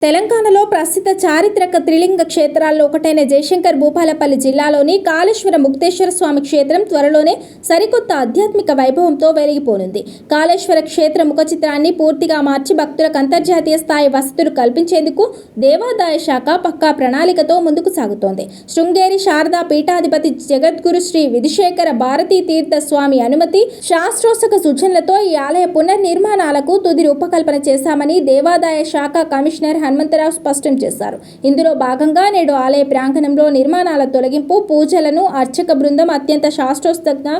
తెలంగాణలో ప్రసిద్ధ చారిత్రక త్రిలింగ క్షేత్రాల్లో ఒకటైన జయశంకర్ భూపాలపల్లి జిల్లాలోని కాళేశ్వర ముక్తేశ్వర స్వామి క్షేత్రం త్వరలోనే సరికొత్త ఆధ్యాత్మిక వైభవంతో వెలిగిపోనుంది. కాళేశ్వర క్షేత్ర ముఖ చిత్రాన్ని పూర్తిగా మార్చి భక్తులకు అంతర్జాతీయ స్థాయి వసతులు కల్పించేందుకు దేవాదాయ శాఖ పక్కా ప్రణాళికతో ముందుకు సాగుతోంది. శృంగేరి శారదా పీఠాధిపతి జగద్గురు శ్రీ విధుశేఖర భారతీ తీర్థ స్వామి అనుమతి, శాస్త్రోత్సక సూచనలతో ఈ ఆలయ పునర్నిర్మాణాలకు తుది రూపకల్పన చేశామని దేవాదాయ శాఖ కమిషనర్ హనుమంతరావు స్పష్టం చేశారు. ఇందులో భాగంగా నేడు ఆలయ ప్రాంగణంలో నిర్మాణాల తొలగింపు, పూజలను అర్చక బృందం అత్యంత శాస్త్రోక్తంగా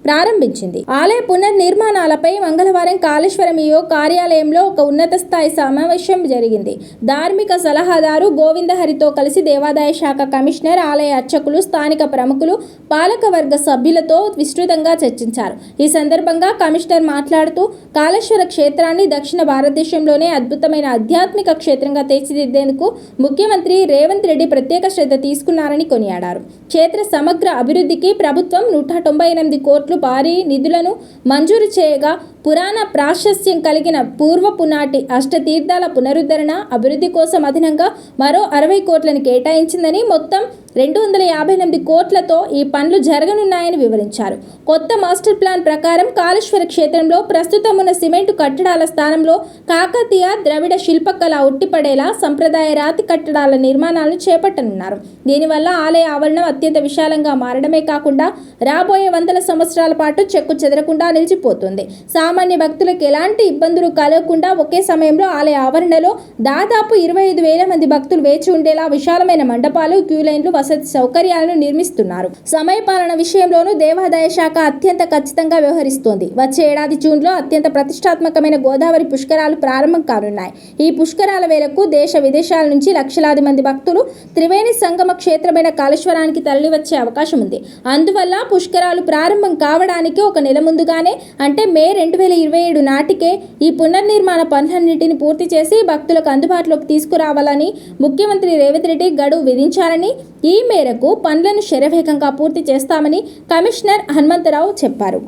ప్రారంభించింది. ఆలయ పునర్నిర్మాణాలపై మంగళవారం కాళేశ్వరం ఈఓ కార్యాలయంలో ఒక ఉన్నత స్థాయి సమావేశం జరిగింది. ధార్మిక సలహాదారు గోవిందహరితో కలిసి దేవాదాయ శాఖ కమిషనర్, ఆలయ అర్చకులు, స్థానిక ప్రముఖులు, పాలకవర్గ సభ్యులతో విస్తృతంగా చర్చించారు. ఈ సందర్భంగా కమిషనర్ మాట్లాడుతూ కాళేశ్వర క్షేత్రాన్ని దక్షిణ భారతదేశంలోనే అద్భుతమైన ఆధ్యాత్మిక క్షేత్రంగా తీర్చిదిద్దేందుకు ముఖ్యమంత్రి రేవంత్ రెడ్డి ప్రత్యేక శ్రద్ధ తీసుకున్నారని కొనియాడారు. క్షేత్ర సమగ్ర అభివృద్ధికి ప్రభుత్వం 198 కోట్ల భారీ నిధులను మంజూరు చేయగా పురాణ ప్రాశస్త్యం కలిగిన పూర్వపు నాటి అష్టతీర్థాల పునరుద్ధరణ, అభివృద్ధి కోసం అదనంగా మరో 60 కోట్లను కేటాయించిందని, మొత్తం 258 కోట్లతో ఈ పనులు జరగనున్నాయని వివరించారు. కొత్త మాస్టర్ ప్లాన్ ప్రకారం కాళేశ్వర క్షేత్రంలో ప్రస్తుతం ఉన్న సిమెంటు కట్టడాల స్థానంలో కాకతీయ ద్రవిడ శిల్పకళ ఉట్టిపడేలా సంప్రదాయ రాతి కట్టడాల నిర్మాణాలను చేపట్టనున్నారు. దీనివల్ల ఆలయ ఆవరణం అత్యంత విశాలంగా మారడమే కాకుండా రాబోయే వందల సంవత్సరాల పాటు చెక్కు చెదరకుండా నిలిచిపోతుంది. సామాన్య భక్తులకు ఎలాంటి ఇబ్బందులు కలగకుండా ఒకే సమయంలో ఆలయ ఆవరణలో దాదాపు 25,000 మంది భక్తులు వేచి ఉండేలా విశాలమైన మండపాలు, క్యూలైన్లు, వసతి సౌకర్యాలను నిర్మిస్తున్నారు. సమయపాలన విషయంలోనూ దేవాదాయ శాఖ అత్యంత ఖచ్చితంగా వ్యవహరిస్తోంది. వచ్చే ఏడాది జూన్లో అత్యంత ప్రతిష్టాత్మకమైన గోదావరి పుష్కరాలు ప్రారంభం కానున్నాయి. ఈ పుష్కరాల వేళకు దేశ విదేశాల నుంచి లక్షలాది మంది భక్తులు త్రివేణి సంగమ క్షేత్రమైన కాళేశ్వరానికి తరలివచ్చే అవకాశం ఉంది. అందువల్ల పుష్కరాలు ప్రారంభం కావడానికి ఒక నెల ముందుగానే, అంటే మే 2027 నాటికే ఈ పునర్నిర్మాణ పనులన్నింటినీ పూర్తి చేసి భక్తులకు అందుబాటులోకి తీసుకురావాలని ముఖ్యమంత్రి రేవంత్ రెడ్డి గడువు విధించారని, ఈ మేరకు పనులను శరవేగంగా పూర్తి చేస్తామని కమిషనర్ హనుమంతరావు చెప్పారు.